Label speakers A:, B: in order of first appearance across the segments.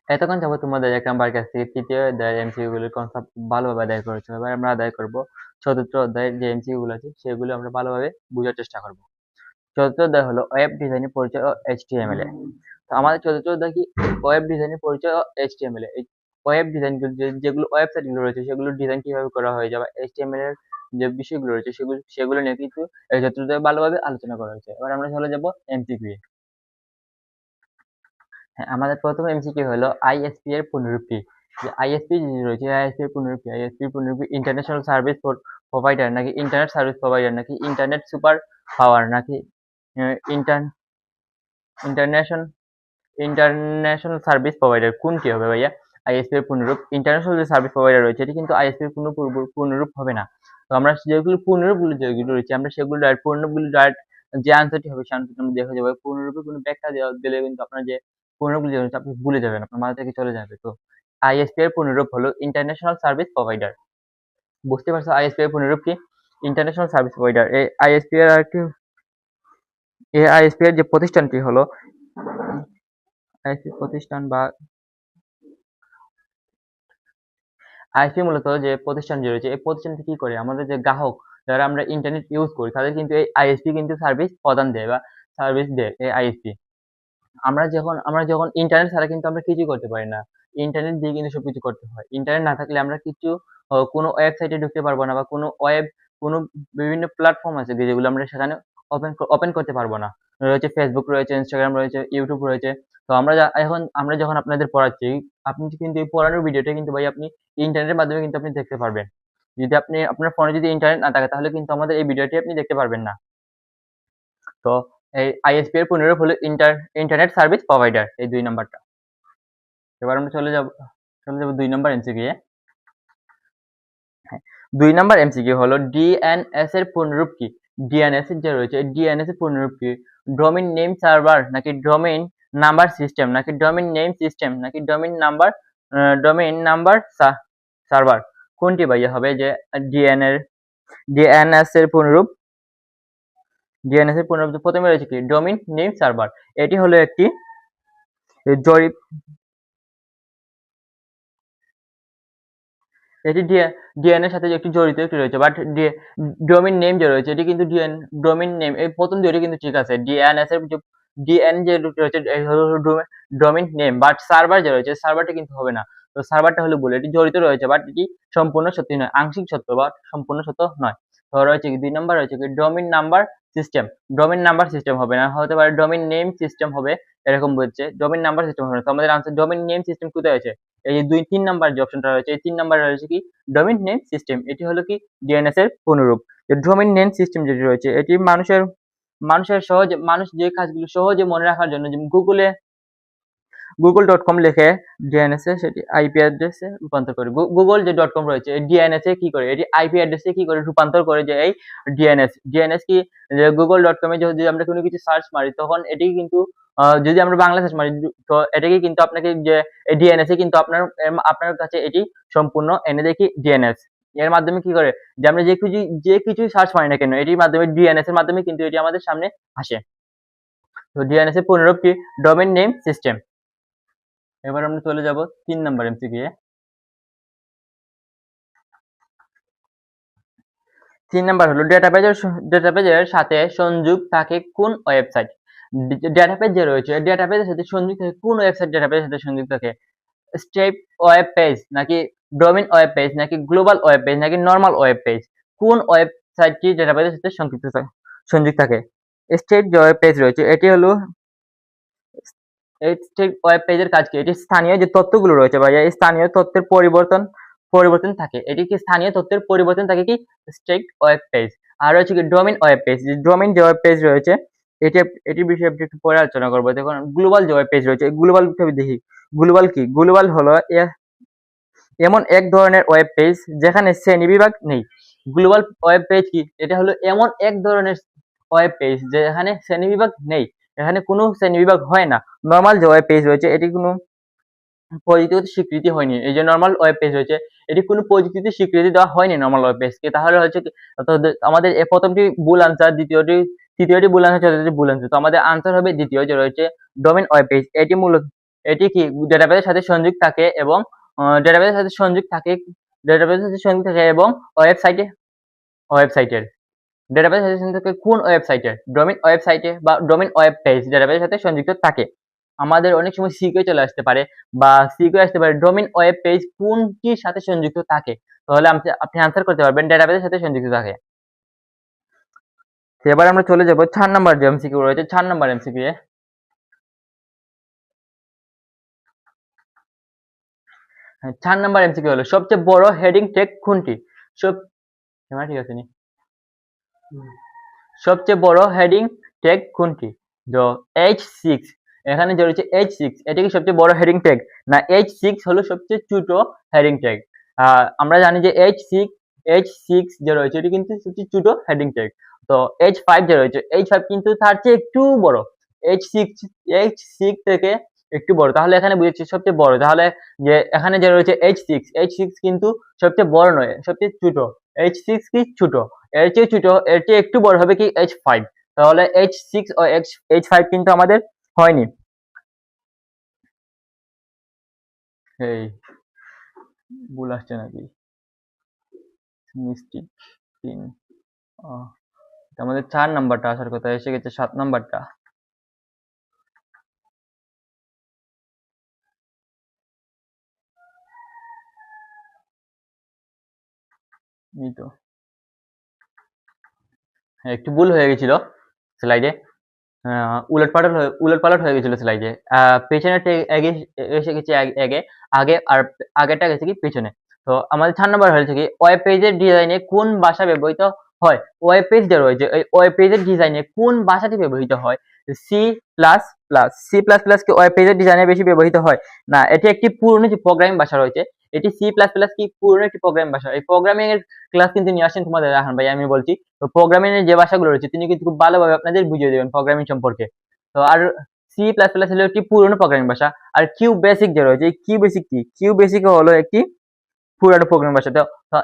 A: এতক্ষণ যাবো তোমাদের এক নাম্বার কাছ থেকে তৃতীয় অধ্যায়ের এমসিকিউ গুলোর কনসেপ্ট ভালোভাবে আদায় করেছো। এবার আমরা আদায় করব চতুর্থ অধ্যায়ের যে এমসিকিউ গুলো আছে সেগুলো আমরা ভালোভাবে বোঝার চেষ্টা করব। চতুর্থ অধ্যায় হলো ওয়েব ডিজাইনের পরিচয় ও এইচটিএমএল এ। তো আমাদের চতুর্থ অধ্যায় কি ওয়েব ডিজাইনের পরিচয় ও এইচটিএমএল এ। এই ওয়েব ডিজাইন যেগুলো ওয়েবসাইট গুলো রয়েছে সেগুলোর ডিজাইন কিভাবে করা হয় যাবে এইচটিএমএল এর যে বিষয়গুলো রয়েছে সেগুলো নিয়ে কিন্তু এই চতুর্থ অধ্যায়ে ভালোভাবে আলোচনা করা হয়েছে। এবার আমরা চলে যাব এমসিকিউ এ। হ্যাঁ, আমাদের প্রথম এমসিকিউ হলো আইএসপি এর পুনরূপ কি? যে আইএসপি রয়েছে আইএসপি এর পুনরূপ কি? আইএসপি পুনরূপ ইন্টারন্যাশনাল সার্ভিস প্রোভাইডার নাকি ইন্টারনেট সার্ভিস প্রোভাইডার নাকি ইন্টারনেট সুপার পাওয়ার নাকি inter international international service provider কোনটি হবে ভাইয়া? আইএসপি এর পুনরূপ ইন্টারন্যাশনাল যে সার্ভিস প্রোভাইডার রয়েছে এটি কিন্তু আইএসপি এর কোনো পুনরূপ হবে না। তো আমরা যেগুলো পুনরূপগুলো যেগুলো রয়েছে আমরা সেগুলো ডাইরেক্ট পুনরূপগুলো ডাইরেক্ট যে আনসারটি হবে সে আনসারটি আমরা দেখে যাবো। পুনরূপে কোনো ব্যাখ্যা দিলে কিন্তু আপনার যে পুনরূপগুলো যেগুলো আপনি ভুলে যাবেন, আপনার মাথা থেকে চলে যাবে। তো আইএসপি এর পুনরূপ হলো ইন্টারন্যাশনাল সার্ভিস প্রোভাইডার। বুঝতে পারছো আইএসপি এর পুনরূপ কি? International service provider. এই আইএসপি এর আরেকটি এই আইএসপি এর যে প্রতিষ্ঠানটি হলো আইএসপি প্রতিষ্ঠান বা আইএসপি মূলত যে প্রতিষ্ঠান যে রয়েছে এই প্রতিষ্ঠানটি কি করে আমাদের যে গ্রাহক যারা আমরা ইন্টারনেট ইউজ করি তাদের কিন্তু এই আইএসপি কিন্তু সার্ভিস প্রদান দেয় বা সার্ভিস দেয় এই আইএসপি। আমরা যখন ইন্টারনেট ছাড়া কিন্তু আমরা কিছুই করতে পারি না। ইন্টারনেট দিয়ে কিন্তু সবকিছু করতে হয়। ইন্টারনেট না থাকলে আমরা কিছু কোনো ওয়েবসাইটে ঢুকতে পারবো না বা কোনো বিভিন্ন প্ল্যাটফর্ম আছে যেগুলো আমরা সেখানে ওপেন করতে পারবো না। রয়েছে ফেসবুক রয়েছে, ইনস্টাগ্রাম রয়েছে, ইউটিউব রয়েছে। তো আমরা যখন আপনাদের পড়াচ্ছি আপনি কিন্তু এই পড়ানোর ভিডিওটা কিন্তু ভাই আপনি ইন্টারনেটের মাধ্যমে কিন্তু আপনি দেখতে পারবেন। যদি আপনি আপনার ফোনে যদি ইন্টারনেট না থাকে তাহলে কিন্তু আমাদের এই ভিডিওটি আপনি দেখতে পারবেন না। তো এই আইএসপি এর পুনরূপ হলো ইন্টারনেট সার্ভিস প্রোভাইডার, এই 2 নাম্বারটা। এবার আমরা চলে যাব 2 নাম্বার এমসিকিউ এ। হ্যাঁ, 2 নাম্বার এমসিকিউ হলো ডিএনএস এর পুনরূপ কি? ডিএনএস এর যে রয়েছে এই ডিএনএস এর পুনরূপ কি? ডোমেইন নেম সার্ভার নাকি ডোমেইন নাম্বার সিস্টেম নাকি ডোমেইন নেম সিস্টেম নাকি ডোমেইন নাম্বার সার্ভার কোনটি ভাইয়া হবে যে ডিএনএস এর পুনরূপ? ডিএনএস এর পুনরূপ প্রথমে রয়েছে কি ডোমেইন নেম সার্ভার। এটি হলো একটি জরিপ এটি ডিএনএর সাথে একটি জড়িত একটি রয়েছে বাট ডোমেইন নেম যে রয়েছে এটি কিন্তু ডোমেইন নেম এই প্রথম দুইটি কিন্তু ঠিক আছে। ডিএনএস এর যে ডিএন যে রয়েছে ডোমেইন নেম বাট সার্ভার যে রয়েছে সার্ভারটা কিন্তু হবে না। তো সার্ভারটা হলো ভুল, এটি জড়িত রয়েছে বাট এটি সম্পূর্ণ সত্যি নয়, আংশিক সত্য বা সম্পূর্ণ সত্য নয়। তো রয়েছে কি 2 নাম্বার রয়েছে কি domain number system. Domain number system হবে না, হতে পারে ডোমেইন নেম সিস্টেম হবে, এরকম বলছে। ডোমেইন নাম্বার সিস্টেম হবে না। তো আমাদের আনসার ডোমেইন নেম সিস্টেম কোথায় আছে? এই যে 2-3 নাম্বার যে অপশনটা রয়েছে এই 3 নাম্বারে রয়েছে কি ডোমেইন নেম সিস্টেম। এটি হলো কি ডিএনএস এর পুনরূপ। ডোমেইন নেম সিস্টেম যেটি রয়েছে এটি মানুষ যে কাজগুলো সহজে মনে রাখার জন্য যেমন google.com লিখে ডিএনএস এ সেটি আইপি অ্যাড্রেসে রূপান্তর করে। গুগল যে .com রয়েছে ডিএনএস এ কি করে এটি আইপি অ্যাড্রেসে কি করে রূপান্তর করে যে এই ডিএনএস কি যে google.com এ যদি আমরা কোনো কিছু সার্চ মারি তখন এটি কিন্তু যদি আমরা বাংলা সার্চ মারি তো এটাকে কিন্তু আপনাকে যে ডিএনএস এ কিন্তু আপনার কাছে এটি সম্পূর্ণ এনে দেয় কি ডিএনএস। এর মাধ্যমে কি করে যে আমরা যে কিছু সার্চ মারি না কেন এটির মাধ্যমে ডিএনএস এর মাধ্যমে কিন্তু এটি আমাদের সামনে আসে। তো ডিএনএস এর পুনরূপ কি ডোমেইন নেম সিস্টেম। এবার আমরা চলে যাব 3 নাম্বার এমসিকিউ এ। 3 নাম্বার হলো ডেটাবেজের সাথে সংযোগ থাকে কোন ওয়েবসাইট? ডেটাবেজ যে রয়েছে ডেটাবেজের সাথে সংযোগ থাকে কোন ওয়েবসাইট ডেটাবেজের সাথে সংযোগ থাকে? স্টেপ ওয়েব পেজ নাকি ডোমেইন ওয়েব পেজ নাকি গ্লোবাল ওয়েব পেজ নাকি নরমাল ওয়েব পেজ? কোন ওয়েবসাইটটি ডেটাবেজের সাথে সংযোগ থাকে? স্টেট যে ওয়েব পেজ রয়েছে এটি হলো এই ওয়েব পেজের কাজ কি? এটি স্থানীয় যে তথ্যগুলো রয়েছে ভাইয়া এই স্থানীয় তথ্যের পরিবর্তন থাকে। এটি কি স্থানীয় তথ্যের পরিবর্তন থাকে কি স্টেট ওয়েব পেজ। আর রয়েছে কি ডোমেইন ওয়েব পেজ। যে ডোমেইন যে ওয়েব পেজ রয়েছে এটির বিষয়ে একটু পরে আলোচনা করবো। দেখুন গ্লোবাল যে ওয়েব পেজ রয়েছে গ্লোবাল দেখি গ্লোবাল কি? গ্লোবাল হলো এমন এক ধরনের ওয়েব পেজ যেখানে শ্রেণীবিভাগ নেই। গ্লোবাল ওয়েব পেজ কি? এটা হলো এমন এক ধরনের ওয়েব পেজ যেখানে শ্রেণীবিভাগ নেই, এখানে কোনো শ্রেণীবিভাগ হয় না। নরমাল যে ওয়েব পেজ রয়েছে এটি কোনো প্রযুক্তিগত স্বীকৃতি হয়নি। এই যে নরমাল ওয়েব পেজ রয়েছে এটি কোনো প্রযুক্তিতে স্বীকৃতি দেওয়া হয়নি নরমাল ওয়েব পেজকে। তাহলে হচ্ছে কি আমাদের প্রথমটি ভুল আনসার, তৃতীয়টি ভুল আনসার, চতুর্থটি ভুল আনসার। তো আমাদের আনসার হবে দ্বিতীয় যে রয়েছে ডোমেইন ওয়েব পেজ। এটি মূলত এটি কি ডেটাবেসের সাথে সংযুক্ত থাকে এবং ডেটাবেসের সাথে সংযুক্ত থাকে এবং ওয়েবসাইটের ডেটাবেসের সাথে সংযুক্ত থাকে কোন ওয়েবসাইটের ডোমেইন ওয়েবসাইটে বা ডোমেইন ওয়েব পেজ ডেটাবেসের সাথে সংযুক্ত থাকে। আমাদের অনেক সময় সিকিউ চলে আসতে পারে বা সিকিউ আসতে পারে ডোমেইন ওয়েব পেজ কোনটির সাথে সংযুক্ত থাকে, তাহলে আপনি আনসার করতে পারবেন ডেটাবেসের সাথে সংযুক্ত থাকে। এবার আমরা চলে যাব 4 নাম্বার যে এমসিকিউ রয়েছে 4 নাম্বার এমসিকিউ এ। 4 নাম্বার এমসিকিউ হলো সবচেয়ে বড় হেডিং ট্যাগ কোনটি? ঠিক আছে নি সবচেয়ে বড় হেডিং ট্যাগ কোনটি? তো H6 এখানে যে রয়েছে H6 এটা কি সবচেয়ে বড় হেডিং ট্যাগ না H6 হলো সবচেয়ে ছোট হেডিং ট্যাগ? আমরা জানি যে H6 যে রয়েছে এটি কিন্তু সবচেয়ে ছোট হেডিং ট্যাগ। তো H5 যে রয়েছে H5 কিন্তু তার চেয়ে একটু বড়। H6 থেকে একটু বড়, তাহলে এখানে বুঝেছি সবচেয়ে বড়। তাহলে যে এখানে যে রয়েছে H6 কিন্তু সবচেয়ে বড় নয়, সবচেয়ে ছোট। H6 কি ছোট, এর চেয়ে ছোট, এর চেয়ে একটু বড় হবে কি H5। তাহলে H6 ও H5 কিন্তু আমাদের হয়নি। এই ভুল আসছে নাকি? মিস্টেক 3 আমাদের 4 নাম্বারটা আসার কথা, এসে গেছে 7 নাম্বারটা। এই তো একটু ভুল হয়ে গেছিল স্লাইডে, উলটপালট হয়ে গেছিল স্লাইডে। পেছনে এসে গেছে আগে আর আগেরটা গেছে কি পেছনে। তো আমাদের 4 নাম্বার হয়েছে কি ওয়েব পেজের ডিজাইনে কোন ভাষা ব্যবহৃত হয়? ওয়েব পেজ যে রয়েছে এই ওয়েব পেজের ডিজাইনে কোন ভাষাটি ব্যবহৃত হয়? সি প্লাস প্লাস কি ওয়েব পেজের ডিজাইনে বেশি ব্যবহৃত হয়? না, এটি একটি পুরনো যে প্রোগ্রামিং ভাষা রয়েছে, এটি সি প্লাস প্লাস কি পুরনো একটি প্রোগ্রামিং ভাষা। এই প্রোগ্রামিং এর ক্লাস কিন্তু নিয়ে আসেন তোমাদের রাহান ভাই, আমি বলছি। তো প্রোগ্রামিং এর যে ভাষাগুলো রয়েছে তিনি কিন্তু খুব ভালোভাবে আপনাদের বুঝিয়ে দেবেন প্রোগ্রামিং সম্পর্কে। তো আর সি প্লাস প্লাস হলো একটি পুরনো প্রোগ্রামিং ভাষা। আর কিউ বেসিক যে রয়েছে এই কিউ বেসিক কি? কিউ বেসিক হলো একটি পুরনো প্রোগ্রামিং ভাষা। তো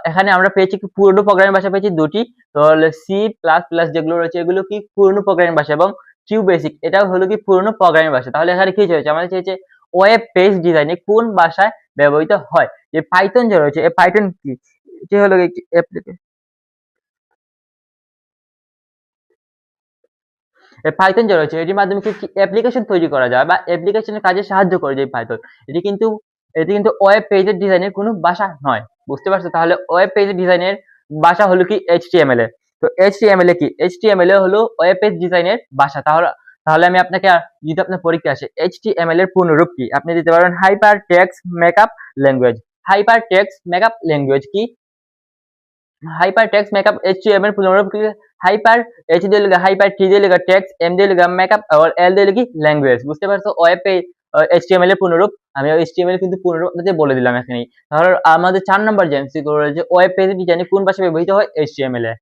A: এখানে আমরা পেয়েছি কি পুরনো প্রোগ্রামিং ভাষা পেয়েছি দুটি। তো সি প্লাস প্লাস যেগুলো রয়েছে এগুলো কি পুরনো প্রোগ্রামিং ভাষা এবং কিউ বেসিক এটাও হলো কি পুরনো প্রোগ্রামিং ভাষা। তাহলে এখানে কি হয়েছে? আমাদের চেয়েছে ওয়েব পেজ ডিজাইনে কোন ভাষায় ব্যবহৃত হয়? যে পাইথন যে রয়েছে এই পাইথন কি? এটি হলো একটি পাইথন যে রয়েছে এটির মাধ্যমে কি অ্যাপ্লিকেশন তৈরি করা যায় বা অ্যাপ্লিকেশনের কাজে সাহায্য করে যে পাইথন। এটি কিন্তু ওয়েব পেজের ডিজাইনের কোনো ভাষা নয়, বুঝতে পারছো? তাহলে ওয়েব পেজের ডিজাইনের ভাষা হলো কি HTML এর। তো HTML কি? HTML হলো ওয়েব পেজ ডিজাইনের ভাষা। তাহলে আমি আপনাকে যদি আপনার পরীক্ষা আসে HTML এর পূর্ণরূপ কি আপনি দিতে পারবেন hyper text makeup language. Hyper text makeup language কি? हाइपर टेक्स्ट मेकअप HTML पुनरुक्ति हाइपर H দিয়ে লেখা হাইপার T দিয়ে লেখা টেক্সট M দিয়ে লেখা মেকআপ আর L দিয়ে লিখি ল্যাঙ্গুয়েজ। বুঝতে পারছো? ওয়েব পেজ HTML এর পুনরূপ। আমি HTML কিন্তু পুনরূপ আপনাদের বলে দিলাম এখানেই। তাহলে আমাদের 4 নাম্বার যে এমসিকিউ রয়েছে ওয়েব পেজ ডিজাইনে কোন ভাষা ব্যবহৃত হয়? HTML এ।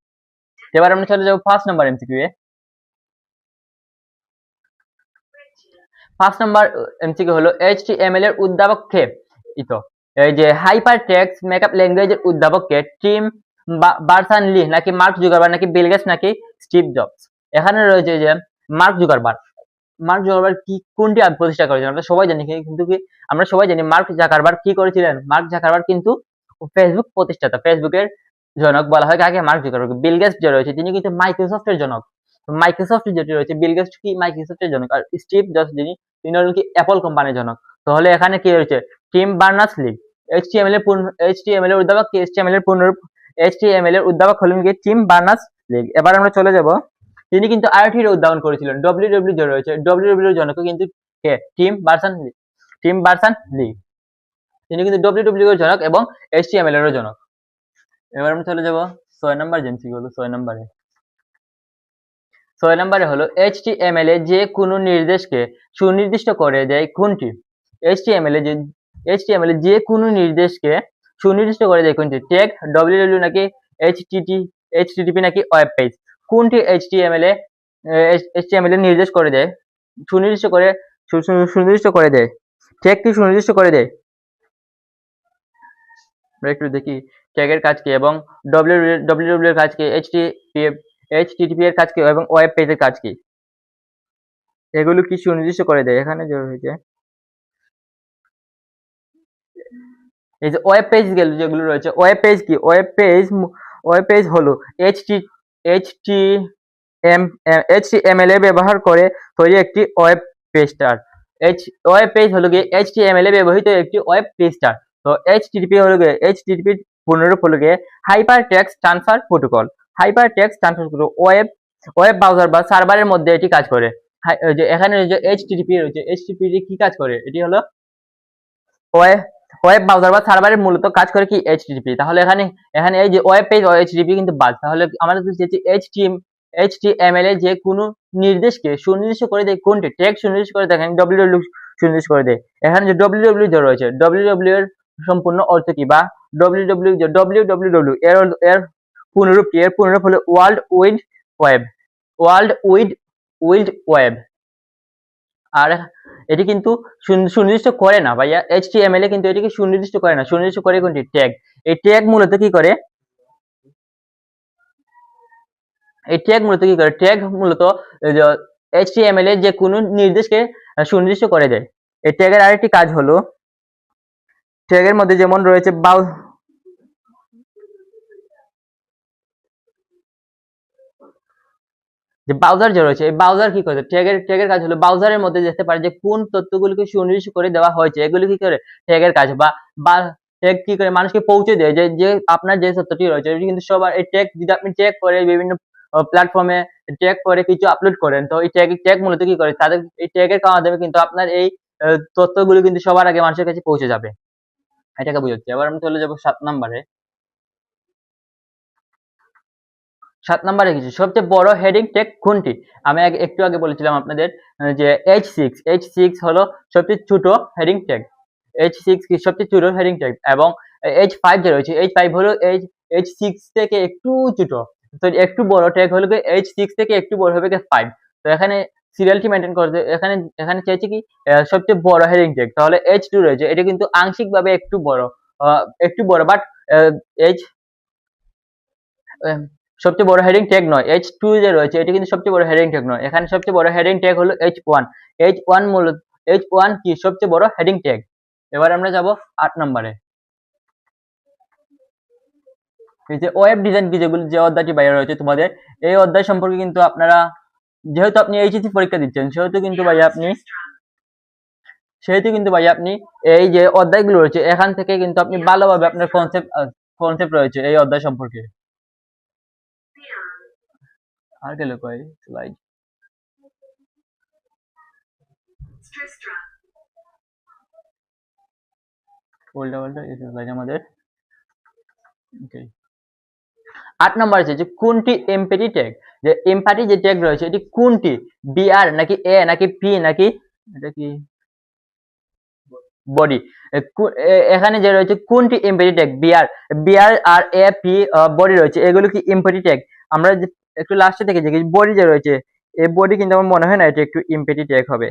A: এবার আমরা চলে যাব 5 নাম্বার এমসিকিউ এ। 5 নাম্বার এমসিকিউ হলো HTML এর উদ্ভাবক কে? এই যে হাইপার টেক্সট মেকআপ ল্যাঙ্গুয়েজের উদ্ভাবক কে? টিম বার্নার্স-লি নাকি মার্ক জুকারবার্গ নাকি বিল গেটস নাকি স্টিভ জবস? এখানে রয়েছে যে মার্ক জুকারবার্গ। মার্ক জুকারবার্গ কি কোনটি প্রতিষ্ঠা করেছিলেন? আমরা সবাই জানি, কিন্তু কি আমরা সবাই জানি মার্ক জাকারবার্গ কি করেছিলেন? মার্ক জাকারবার্গ কিন্তু ফেসবুক প্রতিষ্ঠাতা, ফেসবুকের জনক বলা হয় কাকে? Mark Zuckerberg. বিল গেটস যে রয়েছে তিনি কিন্তু মাইক্রোসফটের জনক। মাইক্রোসফট যেটি রয়েছে বিল গেটস কি মাইক্রোসফটের জনক, আর স্টিভ জবস তিনি হলেন কি অ্যাপল কোম্পানির জনক। তাহলে এখানে কি রয়েছে? Team Berners-Lee. HTML এর উদ্ভাবক কি? HTML এর পূর্ণরূপ HTML এর উদ্ভাবক হলেন কি টিম বার্নার্স-লি। এবার আমরা চলে যাব, তিনি কিন্তু আইওটি এর উদ্ভাবন করেছিলেন। WWW যে রয়েছে WWW এর জনক কিন্তু কে? Team Berners-Lee. তিনি কিন্তু WWW এর জনক এবং HTML এর জনক। এবার আমরা চলে যাব 6 নাম্বার এমসিকিউ হলো 6 নাম্বারে। 6 নাম্বারে হলো HTML এ যে কোনো নির্দেশকে সুনির্দিষ্ট করে দেয় কোনটি? HTML এ যে কোনো নির্দেশকে সুনির্দিষ্ট করে দেয় কোনটি? ট্যাগ, WWW নাকি HTTP নাকি ওয়েব পেজ? কোনটি HTML এ নির্দেশ করে দেয় সুনির্দিষ্ট করে দেয়? ট্যাগ কি সুনির্দিষ্ট করে দেয়? আমরা একটু দেখি ট্যাগের কাজ কি এবং WWW এর কাজ কি, HTTP এর কাজ কি এবং ওয়েব পেজের কাজ কি? এগুলো কি সুনির্দিষ্ট করে দেয়? এখানে যে রয়েছে এই যে ওয়েব পেজ যেগুলো রয়েছে, ওয়েব পেজ কি, ওয়েব পেজ হলো এইচটি HTML ব্যবহার করে তৈরি একটি ওয়েব পেজটার। ওয়েব পেজ হলো গিয়ে HTML ব্যবহৃত একটি ওয়েব পেজটার। তো HTTP হলো গিয়ে HTTP পূর্ণরূপ হলো গিয়ে hyper text transfer protocol. Hyper text transfer protocol web browser বা সার্ভারের মধ্যে এটি কাজ করে। যে এখানে যে HTTP রয়েছে, HTTP কি কাজ করে, এটি হলো ওয়েব ব্রাউজার বা সার্ভারের মূলত কাজ করে কি HTTP। তাহলে এখানে এখানে এই যে ওয়েব পেজ ও HTTP কিন্তু বাদ। তাহলে আমাদের যে HTML এ যে কোনো নির্দেশকে সুনির্দিষ্ট করে দেয় কোনটি, ট্যাগ সুনির্দিষ্ট করে দেয়, এখানে www সুনির্দিষ্ট করে দেয়। এখানে যে www যে রয়েছে, www এর সম্পূর্ণ অর্থ কি, বা www এর পূর্ণরূপ কি, এর পূর্ণরূপ হলো world wide web. World wide web. আর এটি কিন্তু সুনির্দিষ্ট করে না ভাইয়া, HTML এ কিন্তু এটিকে সুনির্দিষ্ট করে না, সুনির্দিষ্ট করে কোনটি, ট্যাগ। এই ট্যাগ মূলত কি করে, ট্যাগ মূলত HTML এর যে কোনো নির্দেশকে সুনির্দিষ্ট করে দেয়। এই ট্যাগের আরেকটি কাজ হলো, ট্যাগের মধ্যে যেমন রয়েছে যে ব্রাউজার যে রয়েছে, এই ব্রাউজার কি করে, ট্যাগের কাজ হলো ব্রাউজারের মধ্যে দেখতে পারে যে কোন তথ্যগুলিকে সুনির্দিষ্ট করে দেওয়া হয়েছে, এগুলি কি করে ট্যাগের কাজ। বা ট্যাগ কি করে মানুষকে পৌঁছে দেয় যে যে আপনার যে তথ্যটি রয়েছে, এটি কিন্তু সবার এই ট্যাগ, যদি আপনি ট্যাগ করে বিভিন্ন প্ল্যাটফর্মে ট্যাগ করে কিছু আপলোড করেন, তো এই ট্যাগ মূলত কি করে, তাদের এই ট্যাগের মাধ্যমে কিন্তু আপনার এই তথ্যগুলি কিন্তু সবার আগে মানুষের কাছে পৌঁছে যাবে। এটাকে বুঝাচ্ছে। এবার আমি চলে যাবো 7 নম্বরে। 7 নম্বরে কিছু সবচেয়ে বড় হেডিং ট্যাগ কোনটি? আমি একটু আগে বলেছিলাম আপনাদের যে H6 হলো সবচেয়ে ছোট হেডিং ট্যাগ। H6 কি সবচেয়ে ছোট হেডিং ট্যাগ, এবং H5 যে রয়েছে, H5 হলো H6 থেকে একটু ছোট। তো একটু বড় ট্যাগ হলো H6 থেকে একটু বড় হবে 5। তো এখানে সিরিয়ালটি মেনটেন করতে এখানে চাইছে কি সবচেয়ে বড় হেডিং ট্যাগ। তাহলে H2 রয়েছে, এটা কিন্তু আংশিকভাবে একটু বড়, বাট H সবচেয়ে বড় হেডিং ট্যাগ নয়। H2 যে রয়েছে, এটি কিন্তু সবচেয়ে বড় হেডিং ট্যাগ নয়। এখানে সবচেয়ে বড় হেডিং ট্যাগ হলো H1। H1 কি সবচেয়ে বড় হেডিং ট্যাগ। এবার আমরা যাব 8 নম্বরে। এই যে ওয়েব ডিজাইন কি, যে অধ্যায়টি বাইরে রয়েছে তোমাদের, এই অধ্যায় সম্পর্কে কিন্তু আপনারা, যেহেতু আপনি এইচএসসি পরীক্ষা দিচ্ছেন, সেহেতু কিন্তু ভাই আপনি এই যে অধ্যায়গুলো রয়েছে, এখান থেকে কিন্তু আপনি ভালোভাবে আপনার কনসেপ্ট রয়েছে এই অধ্যায় সম্পর্কে। আর গেল কই স্লাইড, উল্টা এই স্লাইড আমাদের। ওকে, 8 নম্বর আছে যে কোনটি এমপ্যাথি ট্যাগ। যে এমপ্যাথি যে ট্যাগ রয়েছে, এটি কোনটি, বিআর নাকি এ নাকি পি নাকি এটা কি বডি। এখানে যে রয়েছে কোনটি এমপ্যাথি ট্যাগ, বিআর আর এ পি বডি রয়েছে, এগুলো কি এমপ্যাথি ট্যাগ। আমরা একটু লাস্টে থেকে যে বডি যে রয়েছে, এই বডি কিন্তু আমার মনে হয় না এটা একটু এমপ্যাথি ট্যাগ হবে।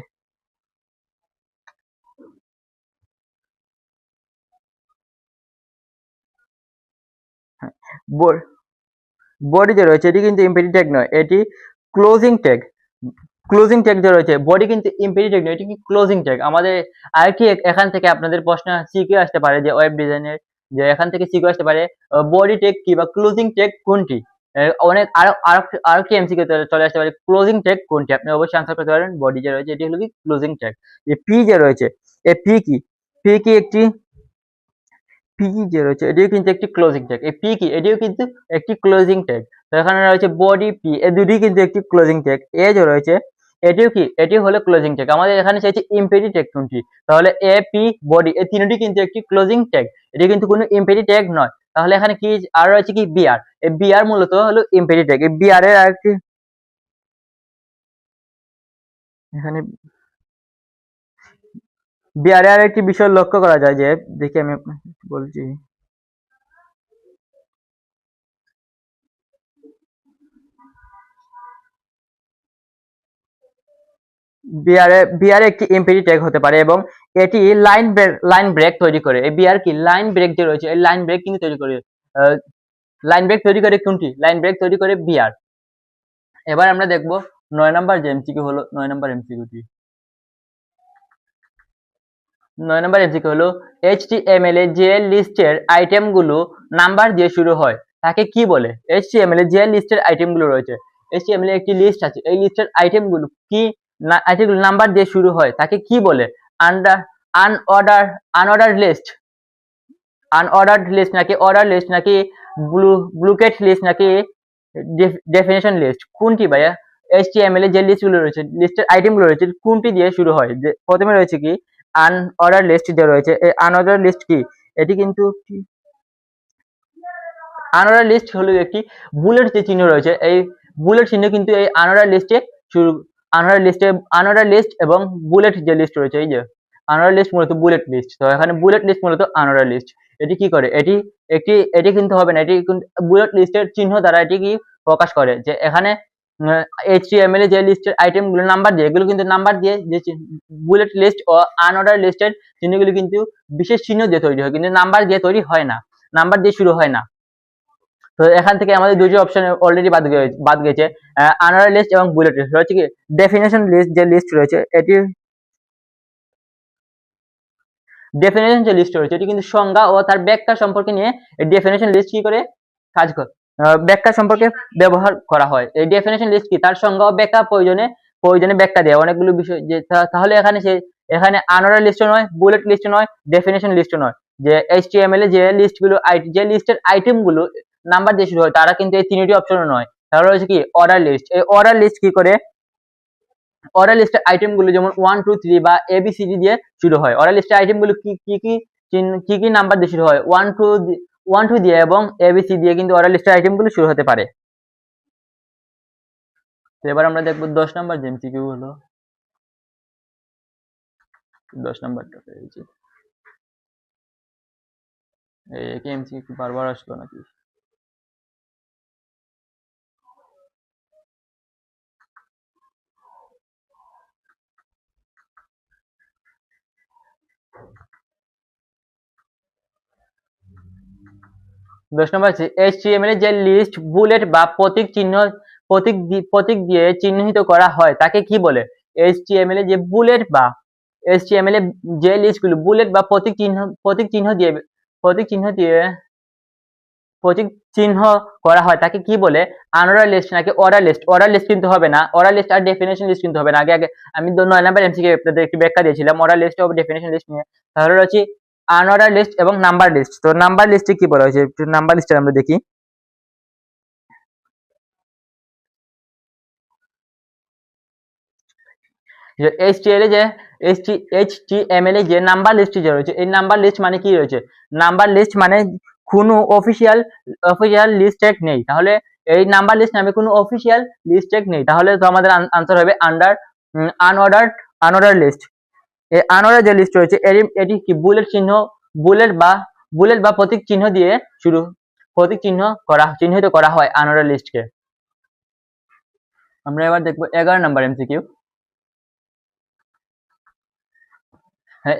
A: বডি যে রয়েছে, এটি কিন্তু এমপ্যাথি ট্যাগ নয়, এটি ক্লোজিং ট্যাগ। ক্লোজিং ট্যাগ যে রয়েছে, বডি কিন্তু এমপ্যাথি ট্যাগ নয়, এটি কি ক্লোজিং ট্যাগ। আমাদের আরেকটি এখান থেকে আপনাদের প্রশ্ন শিখে আসতে পারে যে ওয়েব ডিজাইনের, যে এখান থেকে শিখে আসতে পারে বডি ট্যাগ কি বা ক্লোজিং ট্যাগ কোনটি। অনেক আরো কি এমসিকিউ চলে আসতে পারে, ক্লোজিং ট্যাগ কোনটি, আপনি অবশ্যই আনসার করতে পারেন বডি যে রয়েছে, এটি হলো কি ক্লোজিং ট্যাগ। এই পি যে রয়েছে, এই পি কি যে রয়েছে, এটিও কিন্তু একটি ক্লোজিং ট্যাগ। এই পি কি, এটিও কিন্তু একটি ক্লোজিং ট্যাগ। তো এখানে রয়েছে বডি, পি, এই দুটি কিন্তু একটি ক্লোজিং ট্যাগ। এ যে রয়েছে, এটিও হলো ক্লোজিং ট্যাগ। আমাদের এখানে চাইছে এমপ্যাথি ট্যাগ কোনটি, তাহলে এ পি বডি এই তিনটি কিন্তু একটি ক্লোজিং ট্যাগ, এটি কিন্তু কোনো এমপ্যাথি ট্যাগ নয়। তাহলে এখানে কি আর রয়েছে কি বিআর, এই বিআর মূলত হলো এমপ্যাথি ট্যাগ। এই বিআর এর আরেকটি এখানে বিআর এর আরেকটি বিষয় লক্ষ্য করা যায়, যে দেখি আমি আপনাকে বলছি, বিআর একটি এমপ্যাথি ট্যাগ হতে পারে, এবং এটি লাইন ব্রেক তৈরি করে। এই বিআর কি লাইন ব্রেক যে রয়েছে, এই লাইন ব্রেক কিন্তু তৈরি করে। লাইন ব্রেক তৈরি করে কোনটি, লাইন ব্রেক তৈরি করে বিআর। এবার আমরা দেখব 9 নম্বর যে এমসিকিউ হলো, 9 নম্বর এমসিকিউটি। 9 নম্বর এমসিকিউ হলো HTML এ যে লিস্টের আইটেমগুলো নাম্বার দিয়ে শুরু হয় তাকে কি বলে? HTML এ যে লিস্টের আইটেমগুলো রয়েছে, HTML এ একটি লিস্ট আছে, এই লিস্টের আইটেমগুলো কি আইটেমগুলো নাম্বার দিয়ে শুরু হয় তাকে কি বলে? Under unorder list, unordered list নাকি অর্ডার লিস্ট নাকি ব্লুকেট লিস্ট নাকি ডেফিনেশন লিস্ট, কোনটি ভাইয়া? HTML এ যে লিস্টগুলো রয়েছে, লিস্টের আইটেমগুলো রয়েছে, কোনটি দিয়ে শুরু হয়? যে প্রথমে রয়েছে কি আনঅর্ডার লিস্ট যে রয়েছে, এই আনঅর্ডার লিস্ট কি? এটি কিন্তু আনঅর্ডার লিস্ট হলো একটি বুলেট যে চিহ্ন রয়েছে, এই বুলেট চিহ্ন কিন্তু এই আনঅর্ডার লিস্টে শুরু, আনঅর্ডার লিস্ট এবং বুলেট যে লিস্ট রয়েছে, এই যে আনঅর্ডার লিস্ট মূলত বুলেট লিস্ট, তো এখানে বুলেট লিস্ট মূলত আনঅর্ডার লিস্ট। এটি কি করে? এটি কিন্তু হবে না, এটি বুলেট লিস্টের চিহ্ন দ্বারা এটি কি প্রকাশ করে যে এখানে HTML এ যে লিস্টের আইটেমগুলো নাম্বার দিয়ে, এগুলো কিন্তু নাম্বার দিয়ে, যে বুলেট লিস্ট ও আনঅর্ডার লিস্টের চিহ্নগুলো কিন্তু বিশেষ চিহ্ন দিয়ে তৈরি হয়, কিন্তু নাম্বার দিয়ে তৈরি হয় না, নাম্বার দিয়ে শুরু হয় না। তো এখান থেকে আমাদের দুটি অপশন অলরেডি বাদ গেছে, আনঅর্ডার লিস্ট এবং বুলেট লিস্ট। রয়েছে কি ডেফিনেশন লিস্ট, যে লিস্ট রয়েছে এটি ডেফিনেশন যে লিস্ট রয়েছে এটি কিন্তু সংজ্ঞা ও তার ব্যাখ্যা সম্পর্কে নিয়ে এই ডেফিনেশন লিস্ট কি করে কাজ করে, ব্যাখ্যা সম্পর্কে ব্যবহার করা হয়। এই ডেফিনেশন লিস্ট কি? তার সংজ্ঞা ও ব্যাখ্যা প্রয়োজনে ব্যাখ্যা দেয় অনেকগুলো বিষয়, যে তাহলে এখানে আনঅর্ডার লিস্ট নয়, বুলেট লিস্ট নয়, ডেফিনেশন লিস্ট নয়, যে HTML এ যে লিস্টগুলো, যে লিস্টের আইটেমগুলো নাম্বার দিয়ে শুরু হয় তারা কিন্তু এই তিনটি অপশন নয়। তাহলে রয়েছে কি অর্ডার লিস্ট। এই অর্ডার লিস্ট কি করে? অর্ডার লিস্টের আইটেমগুলো যেমন 1 2 3 বা ABCD দিয়ে শুরু হয়। অর্ডার লিস্টের আইটেমগুলো কি নাম্বার দিয়ে শুরু হয়? 1 2 দিয়ে এবং ABC দিয়ে কিন্তু অর্ডার লিস্টের আইটেমগুলো শুরু হতে পারে। তো এবার আমরা দেখব 10 নাম্বার যে এমসিকিউ হলো, 10 নাম্বারটা পেয়েছি। এই কি এমসিকিউ বারবার আসলো নাকি? দশ নম্বর আছে HTML এর যে লিস্ট বুলেট বা প্রতীক দিয়ে চিহ্নিত করা হয় তাকে কি বলে? HTML এ যে বুলেট বা HTML এ যে লিস্টগুলো বুলেট বা প্রতীক চিহ্ন দিয়ে প্রতীক চিহ্ন করা হয় তাকে কি বলে? আনঅর্ডার লিস্ট নাকি অর্ডার লিস্ট? অর্ডার লিস্ট কিন্তু হবে না, অর্ডার লিস্ট আর ডেফিনেশন লিস্ট কিন্তু হবে না। আগে আমি 9 নাম্বার এমসিকিউ আপনাদের একটু ব্যাখ্যা দিয়েছিলাম অর্ডার লিস্ট ও ডেফিনেশন লিস্ট নিয়ে। তাহলে রয়েছে আনঅর্ডার লিস্ট এবং নাম্বার লিস্ট। তো নাম্বার লিস্টে কি বলা হয়েছে? একটু নাম্বার লিস্টে আমরা দেখি। যে HTML এ যে নাম্বার লিস্টটি যে রয়েছে, এই নাম্বার লিস্ট মানে কি রয়েছে? নাম্বার লিস্ট মানে কোনো অফিসিয়াল লিস্ট ট্যাগ নেই। তাহলে এই নাম্বার লিস্ট নামে কোনো অফিসিয়াল লিস্ট ট্যাগ নেই। তাহলে তো আমাদের আনসার হবে আনঅর্ডার লিস্ট। এই আনঅর্ডার যে লিস্ট রয়েছে এটি কি বুলেট বা প্রতীক চিহ্ন দিয়ে চিহ্নিত করা হয় আনঅর্ডার লিস্টকে। আমরা এবার দেখবো 11 নাম্বার এমসিকিউ।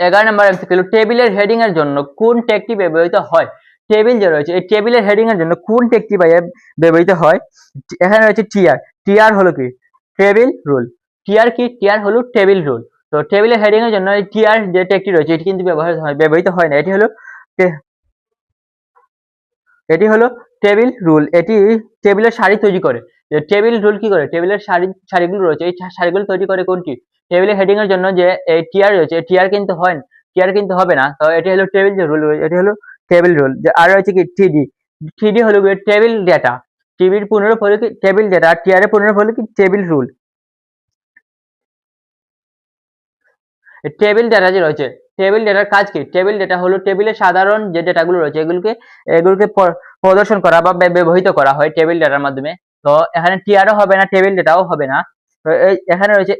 A: 11 নাম্বার এমসিকিউ, টেবিলের হেডিং এর জন্য কোন ট্যাগটি ব্যবহৃত হয়? টেবিল যে রয়েছে এই টেবিলের হেডিং এর জন্য কোন ট্যাগটি ব্যবহৃত হয়? এখানে রয়েছে টিআর হলো কি? Table rule. টিআর কি? টিআর হলো টেবিল রুল। তো টেবিলের হেডিং এর জন্য এই টিআর যে ট্যাগটি রয়েছে এটি কিন্তু ব্যবহৃত হয় না। এটি হলো টেবিল রুল। এটি টেবিলের সারি তৈরি করে। টেবিল রুল কি করে? টেবিলের সারিগুলো রয়েছে এই সারিগুলো তৈরি করে কোনটি? টেবিলের হেডিং এর জন্য যে এই টিআর রয়েছে টিআর কিন্তু হবে না। তো এটি হলো টেবিল যে রুল, এটি হলো টেবিল রুল। আর রয়েছে কি টিডি হলো টেবিল ডেটা। টিবির পূর্ণরূপ হলো কি টেবিল ডেটা, টিআর এর পূর্ণরূপ হলো কি টেবিল রুল। টেবিল ডেটা যে রয়েছে, টেবিল ডেটার কাজ কি? টেবিল ডেটা হলো টেবিলের সাধারণ যে ডেটাগুলো রয়েছে এগুলোকে প্রদর্শন করা বা ব্যবহৃত করা হয় টেবিল ডেটার মাধ্যমে। তো এখানে টিআরও হবে না, টেবিল ডেটাও হবে না। তো এখানে রয়েছে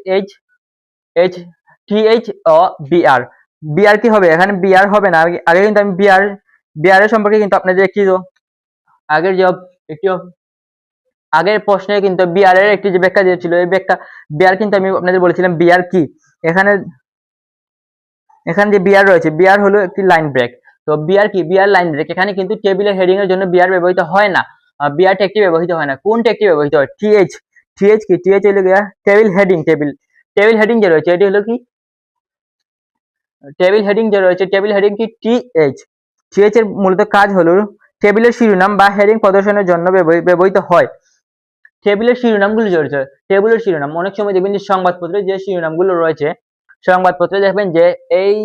A: টিএইচ ও বিআর। বিআর কি হবে? এখানে বিআর হবে না। আগে কিন্তু আমি বিআর এর সম্পর্কে কিন্তু আপনাদের আগের প্রশ্নে কিন্তু বিআর এর একটি যে ব্যাখ্যা দিয়েছিল, এই বিআর কিন্তু আমি আপনাদের বলেছিলাম বিআর কি। এখানে যে বিআর রয়েছে, বিআর হলো একটি লাইন ব্রেক। তো বিআর কি? BR line break. এখানে কিন্তু টেবিলের হেডিং এর জন্য বিআর ব্যবহৃত হয় না, বিআর ট্যাগটি ব্যবহৃত হয় না। কোন ট্যাগটি ব্যবহৃত হয়? টিএইচ কি? টিএইচ হলো টেবিল হেডিং। টেবিল হেডিং যে রয়েছে এটি হলো কি টেবিল হেডিং যে রয়েছে, টেবিল হেডিং কি টিএইচ। টিএইচ এর মূলত কাজ হলো টেবিলের শিরোনাম বা হেডিং প্রদর্শনের জন্য ব্যবহৃত হয়। টেবিলের শিরোনামগুলো যে রয়েছে, টেবিলের শিরোনাম অনেক সময় দেখবেন যে সংবাদপত্রে যে শিরোনামগুলো রয়েছে, সংবাদপত্রে দেখবেন যে এই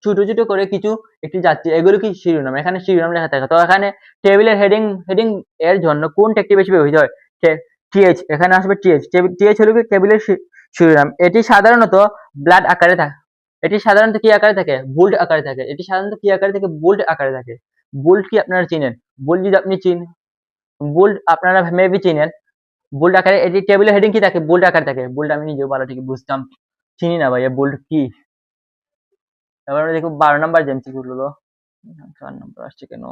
A: ছোট ছোট করে কিছু একটি যাচ্ছে, এগুলো কি শিরোনাম, এখানে শিরোনাম লেখা থাকে। তো এখানে টেবিলের হেডিং হেডিং এর জন্য কোন ট্যাগটি বেশি ব্যবহৃত হয়? টিএইচ, এখানে আসবে টিএইচ। টিএইচ হলো কি টেবিলের শিরোনাম। এটি সাধারণত ব্লাড আকারে থাকে, এটি সাধারণত কি আকারে থাকে? বোল্ড আকারে থাকে। এটি সাধারণত কি আকারে থাকে? বোল্ড আকারে থাকে। বোল্ড কি আপনারা চিনেন? বোল্ড যদি আপনি বোল্ড আপনারা মেবি চিনেন। বোল্ড আকারে এটি টেবিলের হেডিং কি থাকে? বোল্ড আকারে থাকে। বোল্ড আমি নিজেও ভালো ঠিক বুঝতাম, চিনি না ভাইয়া বোল্ড কি। এবার আমরা দেখব 12 নাম্বার যে এমসিকিউ গুলো। 4 নাম্বার আসছে কেন?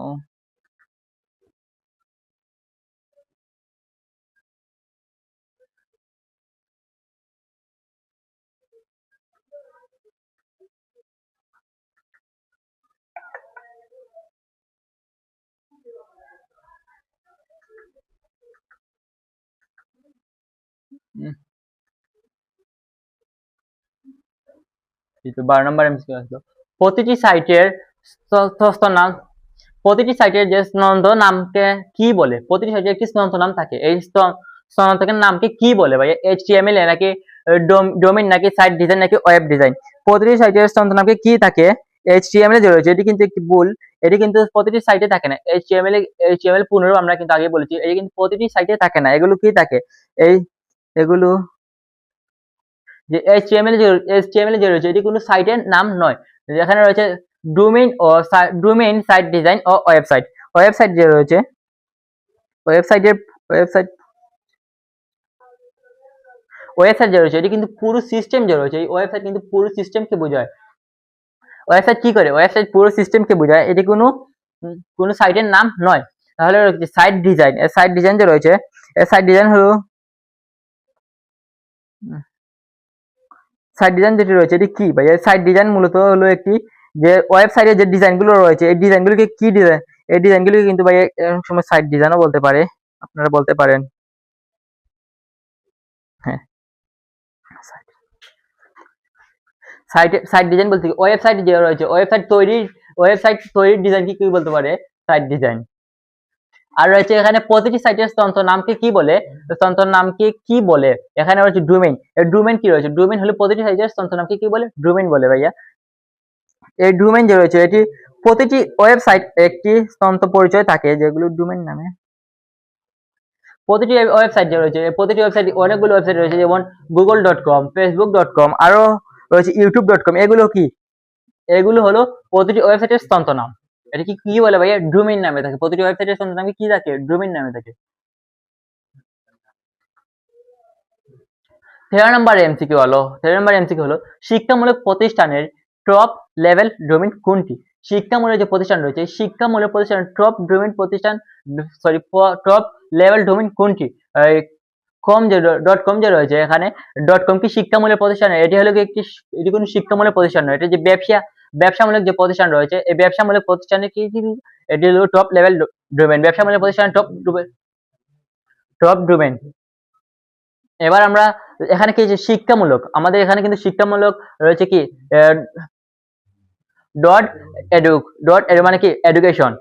A: এই তো 12 নাম্বার এমসিকিউ আসলো। প্রতিটি সাইটের তথ্য নাম, প্রতিটি সাইটের যে স্থানান্তর নামকে কি বলে? প্রতিটি সাইটের একটি স্থানান্তর নাম থাকে, এই স্থানান্তরের নামকে কি বলে ভাইয়া? এইচটিএমএল নাকি ডোমেইন নাকি সাইট ডিজাইন নাকি ওয়েব ডিজাইন? প্রতিটি সাইটের স্থানান্তর নামকে কি থাকে? এইচটিএমএল যে রয়েছে এটি কিন্তু একটি ভুল, এটি কিন্তু প্রতিটি সাইটে থাকে না। এইচটিএমএল পুনরায় আমরা কিন্তু আগে বলেছি, এটি কিন্তু প্রতিটি সাইটে থাকে না। এগুলো কি থাকে? এই এগুলো যে এইচটিএমএল যে রয়েছে এটি কোনো সাইটের নাম নয়। যেখানে রয়েছে ডোমেইন ও ডোমেইন, সাইট ডিজাইন ও ওয়েবসাইট। ওয়েবসাইট যে রয়েছে, ওয়েবসাইটের ওয়েবসাইট ওয়েবসাইট যে রয়েছে এটি কিন্তু পুরো সিস্টেম যে রয়েছে, এই ওয়েবসাইট কিন্তু পুরো সিস্টেমকে বোঝায়। ওয়েবসাইট কি করে? ওয়েবসাইট পুরো সিস্টেমকে বোঝায়, এটি কোনো সাইটের নাম নয়। তাহলে সাইট ডিজাইন, এর সাইট ডিজাইন যে রয়েছে, এর সাইট ডিজাইন হলো সাইট ডিজাইন যেটি রয়েছে এটি কি ভাই? সাইট ডিজাইন মূলত হলো একটি যে ওয়েবসাইটের যে ডিজাইনগুলো রয়েছে এই ডিজাইনগুলোকে কি ডিজাইন, এই ডিজাইনগুলোকে কিন্তু ভাই অনেক সময় সাইট ডিজাইনও বলতে পারে, আপনারা বলতে পারেন। হ্যাঁ, সাইট ডিজাইন বলতে ওয়েবসাইট যে রয়েছে, ওয়েবসাইট তৈরির ডিজাইনকে কি বলতে পারে? Site design. আর রয়েছে এখানে প্রতিটি সাইটের তন্ত্র নামকে কি বলে? তন্ত্র নামকে কি বলে? এখানে রয়েছে ডোমেইন। এই ডোমেইন কি রয়েছে? ডোমেইন হলো প্রতিটি সাইটের তন্ত্র নামকে কি বলে? ডোমেইন বলে ভাইয়া। এই ডোমেইন যে রয়েছে এটি প্রতিটি ওয়েবসাইট একটি তন্ত্র পরিচয় থাকে যেগুলো ডোমেইন নামে। প্রতিটি ওয়েবসাইট যে রয়েছে, প্রতিটি ওয়েবসাইট অনেকগুলো ওয়েবসাইট রয়েছে, যেমন google.com, facebook.com, আরো রয়েছে youtube.com। এগুলো কি? এগুলো হলো প্রতিটি ওয়েবসাইটের তন্ত্র নাম। এটা কি বলে ভাইয়া? ডোমেইন নামে থাকে। প্রতিটি ওয়েবসাইটের তন্ত্র নামে কি থাকে? ডোমেইন নামে থাকে। 13 নম্বর এমসিকিউ হলো শিক্ষামূলক প্রতিষ্ঠানের টপ লেভেল ডোমেইন কোনটি? শিক্ষামূলক যে প্রতিষ্ঠান রয়েছে, শিক্ষামূলক প্রতিষ্ঠানের টপ লেভেল ডোমেইন কোনটি? কম যে রয়েছে, এখানে .com কি শিক্ষামূলক প্রতিষ্ঠান? এটি হলো এটি কোনো শিক্ষামূলক প্রতিষ্ঠান নয়, এটি যে ব্যবসামূলক যে প্রতিষ্ঠান রয়েছে, এই ব্যবসামূলক প্রতিষ্ঠানে কি এটি হলো টপ লেভেল ডোমেইন। ব্যবসামূলক প্রতিষ্ঠানের টপ ডোমেইন। এবার আমরা এখানে কি যে শিক্ষামূলক, আমাদের এখানে কিন্তু শিক্ষামূলক রয়েছে কি ডট এডু মানে কি এডুকেশন,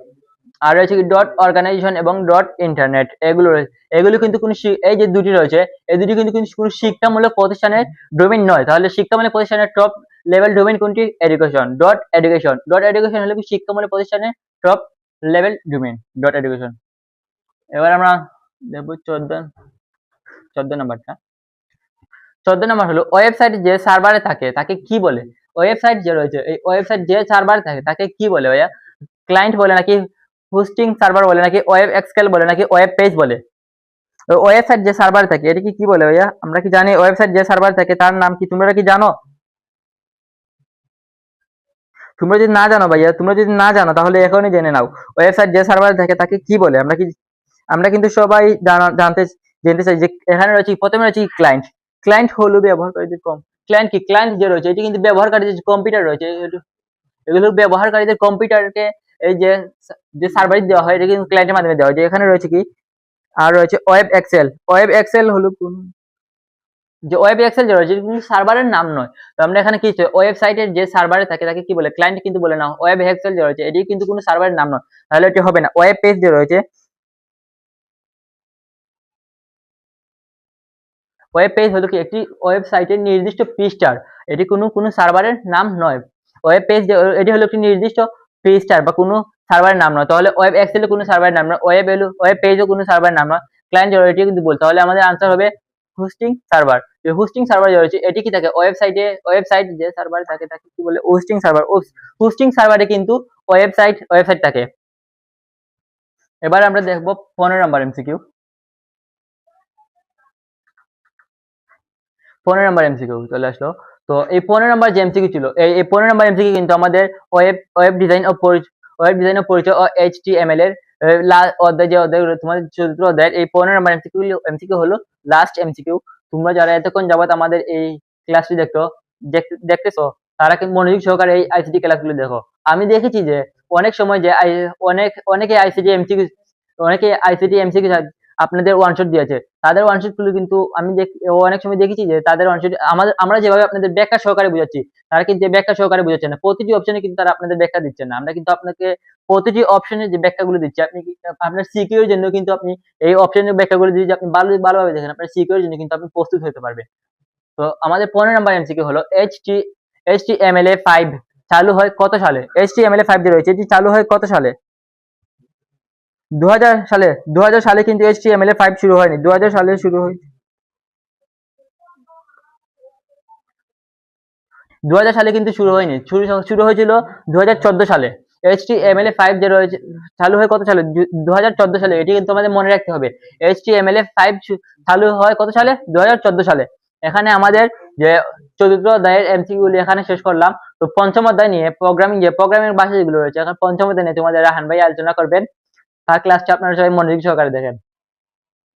A: আর রয়েছে কি ডট অর্গানাইজেশন এবং ডট ইন্টারনেট। এগুলো কিন্তু কোনো এই যে দুটি রয়েছে, এই দুটি কিন্তু কোনো শিক্ষামূলক প্রতিষ্ঠানের ডোমেইন নয়। তাহলে শিক্ষামূলক প্রতিষ্ঠানের টপ লেভেল ডোমেইন কোনটি? এডুকেশন হলো কি শিক্ষামূলক প্রতিষ্ঠানের top level domain, dot education. এবার আমরা দেখবো 14 নাম্বারটা। 14 নম্বর হলো ওয়েবসাইট যে সার্ভারে থাকে তাকে কি বলে? ওয়েবসাইট যে রয়েছে, এই ওয়েবসাইট যে সার্ভারে থাকে তাকে কি বলে ভাইয়া? ক্লায়েন্ট বলে নাকি হোস্টিং সার্ভার বলে নাকি ওয়েব এক্সকেল বলে নাকি ওয়েব পেজ বলে? ওয়েবসাইট যে সার্ভারে থাকে এটাকে কি বলে ভাইয়া? আমরা কি জানি ওয়েবসাইট যে সার্ভারে থাকে তার নাম কি? তোমরা কি জানো? তোমরা যদি না জানো ভাইয়া, তোমরা যদি না জানো তাহলে এখনই জেনে নাও, ওয়েবসাইট যে সার্ভারে থাকে তাকে কি বলে? আমরা কিন্তু সবাই জানতে চাই যে এখানে রয়েছে প্রথমে রয়েছে ক্লায়েন্ট। ক্লায়েন্ট হলো ব্যবহারকারীদের ক্লায়েন্ট কি? ক্লায়েন্ট যে রয়েছে এটি কিন্তু ব্যবহারকারীদের কম্পিউটার রয়েছে, এগুলো ব্যবহারকারীদের কম্পিউটারকে এই যে সার্ভারে দেওয়া হয় এটা কিন্তু ক্লায়েন্টের মাধ্যমে দেওয়া হয়। যে এখানে রয়েছে কি আর রয়েছে ওয়েব এক্সেল। ওয়েব এক্সেল হলো কোন যে ওয়েব এক্সেল যে রয়েছে কিন্তু সার্ভারের নাম নয়। তো আমরা এখানে কি ওয়েবসাইটের যে সার্ভারে থাকে তাকে কি বলে, ক্লায়েন্ট কিন্তু বলে না। ওয়েব এক্সেল যে রয়েছে এটি কিন্তু কোনো সার্ভারের নাম নয়, তাহলে এটি হবে না। ওয়েব পেজ যে রয়েছে, ওয়েব পেজ হলো কি একটি ওয়েবসাইটের নির্দিষ্ট পৃষ্ঠার, এটি কোনো সার্ভারের নাম নয়। ওয়েব পেজ এটি হলো একটি নির্দিষ্ট পৃষ্ঠার বা কোনো সার্ভারের নাম নয়। তাহলে ওয়েব এক্সেল কোনো সার্ভারের নাম নয়, ওয়েব পেজও কোনো সার্ভারের নাম নয়, ক্লায়েন্ট এটিও কিন্তু বলতে। তাহলে আমাদের আনসার হবে হোস্টিং সার্ভার। যে হোস্টিং সার্ভার রয়েছে এটি কি থাকে, ওয়েবসাইট যে সার্ভার থাকে তাকে কি বলে, হোস্টিং সার্ভার। হোস্টিং সার্ভারে কিন্তু ওয়েবসাইট থাকে। এবার আমরা দেখবো 15 নম্বর এমসিকিউ। 15 নম্বর এমসিকিউ চলে আসলো। তো এই 15 নম্বর যে এমসিকিউ ছিল, এই 15 নম্বর এমসিকিউ কিন্তু আমাদের ওয়েব ডিজাইন ও পরিচয় ও এইচটিএমএল এর অধ্যায়, যে অধ্যায় তোমাদের চতুর্থ অধ্যায়ের এই 15 নম্বর এমসিকিউ হলো লাস্ট এমসিকিউ। তোমরা যারা এতক্ষণ যাবত আমাদের এই ক্লাসটি দেখতেছো তারা কিন্তু মনোযোগ সহকারে এই আইসিটি ক্লাসগুলো দেখো। আমি দেখেছি যে অনেক সময় যে অনেকে আইসিটি এমসিকিউ আপনাদের ওয়ান শট দিয়েছে, তাদের ওয়ান শট গুলো কিন্তু অনেক সময় দেখেছি যে তাদের ওয়ান শট আমরা যেভাবে আপনাদের ব্যাখ্যা সহকারে বুঝাচ্ছি তারা কিন্তু ব্যাখ্যা সহকারে বুঝাচ্ছে না, প্রতিটি অপশনে কিন্তু তারা আপনাদের ব্যাখ্যা দিচ্ছে না। আমরা কিন্তু আপনাকে প্রতিটি অপশনের যে ব্যাখ্যাগুলো দিচ্ছি, আপনি আপনার সিকিউর জন্য কিন্তু আপনি এই অপশনের ব্যাখ্যাগুলো যদি আপনি ভালোভাবে দেখেন, আপনার সিকিউর জন্য কিন্তু আপনি প্রস্তুত হতে পারবেন। তো আমাদের 15 নম্বর এমসিকিউ হলো HTML5 চালু হয় কত সালে? HTML5 যে রয়েছে এটি চালু হয় কত সালে? 2000 সালে। 2000 সালে কিন্তু HTML5 শুরু হয়নি, 2000 সালে শুরু হয়। 2000 সালে কিন্তু শুরু হয়নি, শুরু হয়েছিল 2014 সালে। HTML5 যে রয়েছে চালু হয় কত সালে? 2014 সালে। এটি কিন্তু আমাদের মনে রাখতে হবে। HTML5 চালু হয় কত সালে? 2014 সালে। এখানে আমাদের যে চতুর্থ অধ্যায়ের এমসিকিউ গুলি এখানে শেষ করলাম। তো পঞ্চম অধ্যায় নিয়ে প্রোগ্রামিং ভাষা যেগুলো রয়েছে এখন পঞ্চম অধ্যায় নিয়ে তোমাদের রাহান ভাই আলোচনা করবেন। তার ক্লাসটা আপনারা সবাই মনোযোগ সহকারে দেখেন।